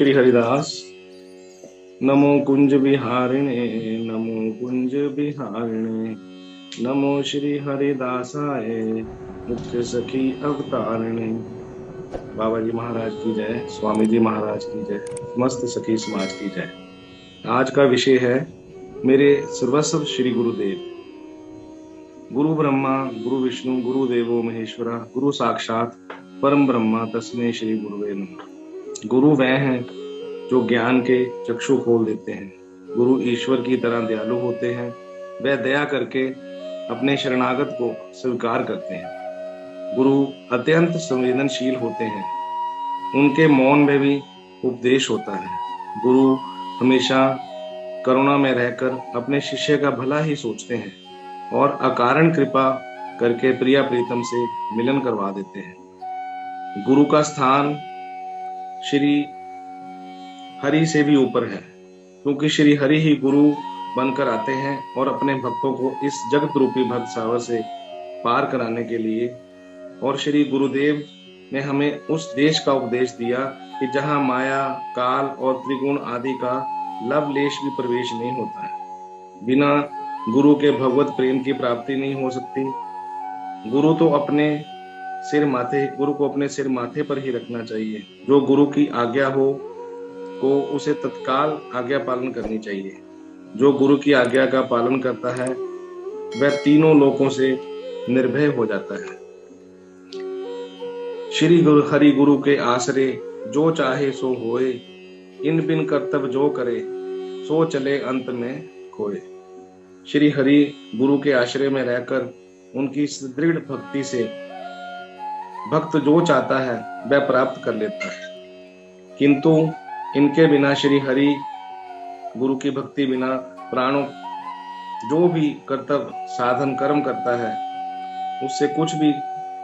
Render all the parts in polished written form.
श्री हरिदास। नमो कुंज बिहारिणे, नमो कुंज बिहारिणे, नमो श्री हरिदासाय, मुख्य सखी अवतारिणे। बाबा जी महाराज की जय, स्वामी जी महाराज की जय, समस्त सखी समाज की जय। आज का विषय है मेरे सर्वस्व श्री गुरुदेव। गुरु ब्रह्मा गुरु विष्णु गुरु देवो महेश्वरा, गुरु साक्षात परम ब्रह्मा तस्मै श्री गुरुवे नमः। गुरु वह हैं जो ज्ञान के चक्षु खोल देते हैं। गुरु ईश्वर की तरह दयालु होते हैं। वह दया करके अपने शरणागत को स्वीकार करते हैं। गुरु अत्यंत संवेदनशील होते हैं। उनके मौन में भी उपदेश होता है। गुरु हमेशा करुणा में रहकर अपने शिष्य का भला ही सोचते हैं और अकारण कृपा करके प्रिया प्रीतम से मिलन करवा देते हैं। गुरु का स्थान श्री हरि से भी ऊपर है, क्योंकि श्री हरि ही गुरु बनकर आते हैं और अपने भक्तों को इस जगत रूपी भक्त सागर से पार कराने के लिए। और श्री गुरुदेव ने हमें उस देश का उपदेश दिया कि जहां माया काल और त्रिगुण आदि का लवलेश भी प्रवेश नहीं होता है। बिना गुरु के भगवत प्रेम की प्राप्ति नहीं हो सकती। गुरु को अपने सिर माथे पर ही रखना चाहिए। जो गुरु की आज्ञा हो को उसे तत्काल आज्ञा पालन करनी चाहिए। जो गुरु की आज्ञा का पालन करता है वह तीनों लोकों से निर्भय हो जाता है। श्री गुरु हरि गुरु के आश्रय जो चाहे सो होए, इन बिन कर्तव्य जो करे सो चले अंत में खोए। श्री हरि गुरु के आश्रय में रहकर उनकी दृढ़ भक्ति से भक्त जो चाहता है वह प्राप्त कर लेता है। किंतु इनके बिना, श्री हरि गुरु की भक्ति बिना प्राणों जो भी कर्तव्य साधन कर्म करता है उससे कुछ भी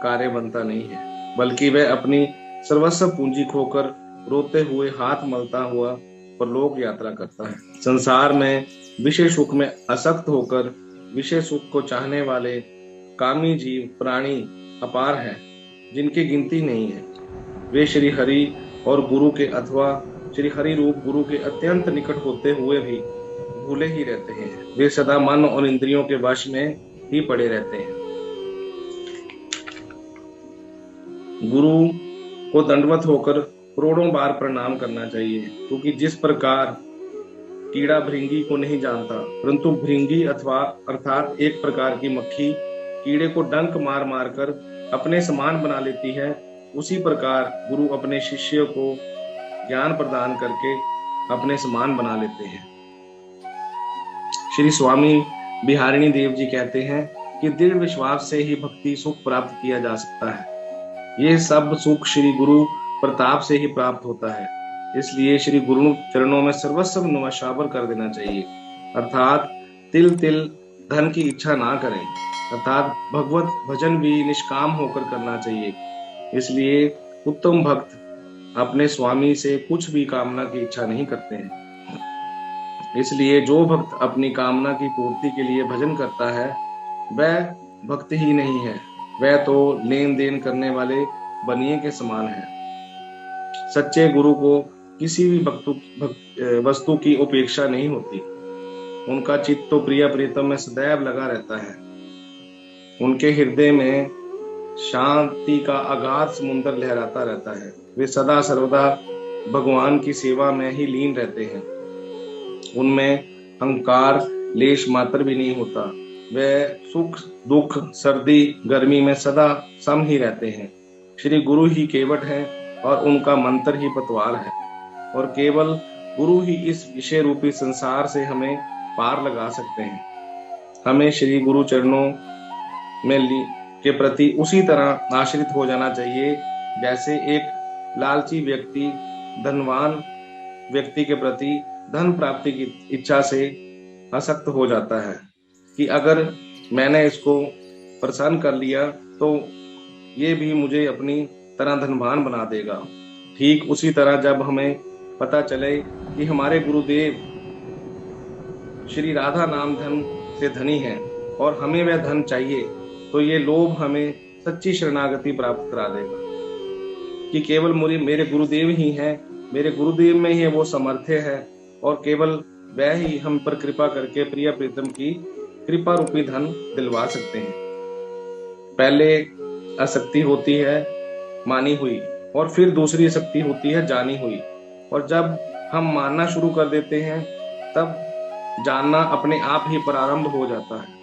कार्य बनता नहीं है, बल्कि वह अपनी सर्वस्व पूंजी खोकर रोते हुए हाथ मलता हुआ परलोक यात्रा करता है। संसार में विषय सुख में आसक्त होकर विषय सुख को चाहने वाले कामी जीव प्राणी अपार हैं, जिनकी गिनती नहीं है। वे श्री हरि और गुरु के अथवा श्री हरि रूप गुरु के अत्यंत निकट होते हुए भी भूले ही रहते हैं। वे सदा मन और इंद्रियों के वश में ही पड़े रहते हैं। गुरु को दंडवत होकर करोड़ों बार प्रणाम करना चाहिए, क्योंकि जिस प्रकार कीड़ा भृंगी को नहीं जानता, परंतु भृंगी अथवा अर्थात एक प्रकार की मक्खी कीड़े को डंक मार मार कर अपने समान बना लेती है, उसी प्रकार गुरु अपने शिष्य को ज्ञान प्रदान करके अपने समान बना लेते हैं। श्री स्वामी बिहारिणी देव जी कहते हैं कि दृढ़ विश्वास से ही भक्ति सुख प्राप्त किया जा सकता है। ये सब सुख श्री गुरु प्रताप से ही प्राप्त होता है। इसलिए श्री गुरु चरणों में सर्वस्व नमस्कार कर देना चाहिए, अर्थात तिल तिल धन की इच्छा ना करें, अर्थात भगवत भजन भी निष्काम होकर करना चाहिए। इसलिए उत्तम भक्त अपने स्वामी से कुछ भी कामना की इच्छा नहीं करते हैं। इसलिए जो भक्त अपनी कामना की पूर्ति के लिए भजन करता है वह भक्त ही नहीं है, वह तो लेन देन करने वाले बनिए के समान है। सच्चे गुरु को किसी भी वस्तु की उपेक्षा नहीं होती। उनका चित्त तो प्रिय प्रीतम में सदैव लगा रहता है। उनके हृदय में शांति का अगाध समुद्र लहराता रहता है। वे सदा सर्वदा भगवान की सेवा में ही लीन रहते हैं। उनमें अहंकार लेश मात्र भी नहीं होता। वे सुख दुख सर्दी गर्मी में सदा सम ही रहते हैं। श्री गुरु ही केवट है और उनका मंत्र ही पतवार है, और केवल गुरु ही इस विषय रूपी संसार से हमें पार लगा सकते हैं। हमें श्री गुरु चरणों में के प्रति उसी तरह आश्रित हो जाना चाहिए जैसे एक लालची व्यक्ति धनवान व्यक्ति के प्रति धन प्राप्ति की इच्छा से आसक्त हो जाता है कि अगर मैंने इसको प्रसन्न कर लिया तो ये भी मुझे अपनी तरह धनवान बना देगा। ठीक उसी तरह जब हमें पता चले कि हमारे गुरुदेव श्री राधा नाम धन से धनी है और हमें वह धन चाहिए, तो ये लोभ हमें सच्ची शरणागति प्राप्त करा देगा कि केवल मेरे गुरुदेव ही हैं मेरे गुरुदेव में ही वो सामर्थ्य है और केवल वह ही हम पर कृपा करके प्रिय प्रीतम की कृपा रूपी धन दिलवा सकते हैं। पहले आसक्ति होती है मानी हुई, और फिर दूसरी शक्ति होती है जानी हुई, और जब हम मानना शुरू कर देते हैं तब जानना अपने आप ही प्रारंभ हो जाता है।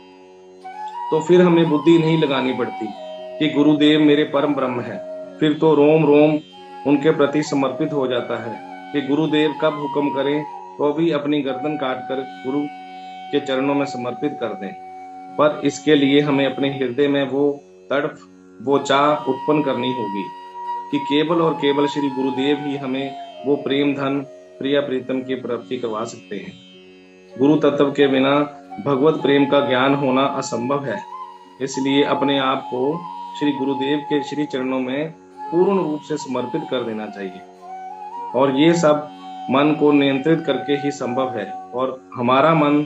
तो फिर हमें बुद्धि नहीं लगानी पड़ती कि गुरुदेव मेरे परम ब्रह्म है। फिर तो रोम रोम उनके प्रति समर्पित हो जाता है कि गुरुदेव कब हुक्म करें तो भी अपनी गर्दन काट कर गुरु के चरणों में समर्पित कर दें। पर इसके लिए हमें अपने हृदय में वो तड़प, वो चाह उत्पन्न करनी होगी कि केवल और केवल श्री गुरुदेव ही हमें वो प्रेम धन प्रिय प्रीतम की प्राप्ति करवा सकते हैं। गुरु तत्व के बिना भगवत प्रेम का ज्ञान होना असंभव है। इसलिए अपने आप को श्री गुरुदेव के श्री चरणों में पूर्ण रूप से समर्पित कर देना चाहिए, और ये सब मन को नियंत्रित करके ही संभव है। और हमारा मन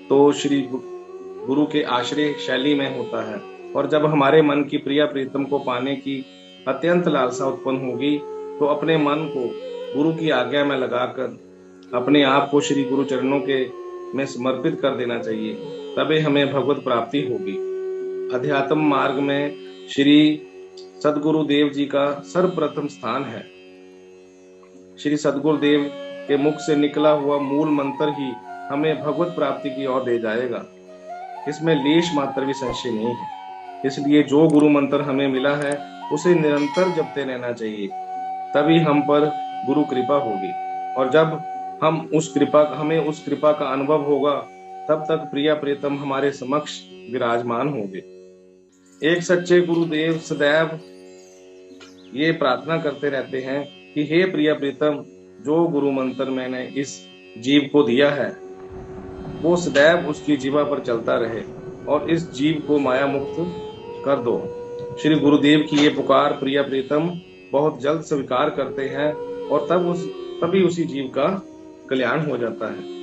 तो श्री गुरु के आश्रय शैली में होता है, और जब हमारे मन की प्रिय प्रीतम को पाने की अत्यंत लालसा उत्पन्न होगी तो अपने मन को गुरु की आज्ञा में लगाकर अपने आप को श्री गुरु चरणों के में समर्पित कर देना चाहिए, तभी हमें भगवत प्राप्ति होगी। अध्यात्म मार्ग में श्री सदगुरुदेव जी का सर्वप्रथम स्थान है। श्री सदगुरुदेव के मुख से निकला हुआ मूल मंत्र ही हमें भगवत प्राप्ति की ओर ले जाएगा, इसमें लेश मात्र भी संशय नहीं है। इसलिए जो गुरु मंत्र हमें मिला है उसे निरंतर जपते रहना चाहिए, तभी हम पर गुरु कृपा होगी, और जब हमें उस कृपा का अनुभव होगा तब तक प्रिय प्रीतम हमारे समक्ष विराजमान होंगे। एक सच्चे गुरुदेव सदैव ये प्रार्थना करते रहते हैं कि हे प्रिय प्रीतम, जो गुरु मंत्र मैंने इस जीव को दिया है वो सदैव उसकी जीवा पर चलता रहे और इस जीव को माया मुक्त कर दो। श्री गुरुदेव की ये पुकार प्रिय प्रीतम बहुत जल्द स्वीकार करते हैं, और तभी उसी जीव का कल्याण हो जाता है।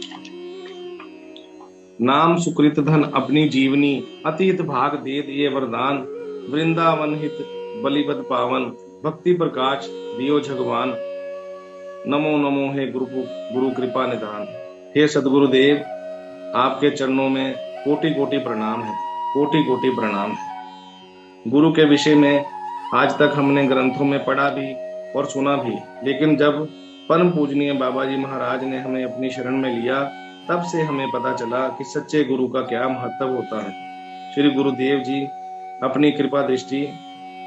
नाम सुकृत धन अपनी जीवनी, अतीत भाग दे दिए वरदान, वृंदावन हित बलिबद पावन, भक्ति प्रकाश दियो भगवान, नमो नमो हे गुरु कृपा निधान। हे सदगुरुदेव, आपके चरणों में कोटि कोटि प्रणाम है, कोटि कोटि प्रणाम है। गुरु के विषय में आज तक हमने ग्रंथों में पढ़ा भी और सुना भी, लेकिन जब परम पूजनीय बाबा जी महाराज ने हमें अपनी शरण में लिया तब से हमें पता चला कि सच्चे गुरु का क्या महत्व होता है। श्री गुरुदेव जी अपनी कृपा दृष्टि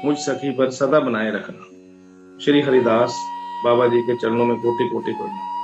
मुझ सखी पर सदा बनाए रखना। श्री हरिदास बाबा जी के चरणों में कोटि कोटि प्रणाम।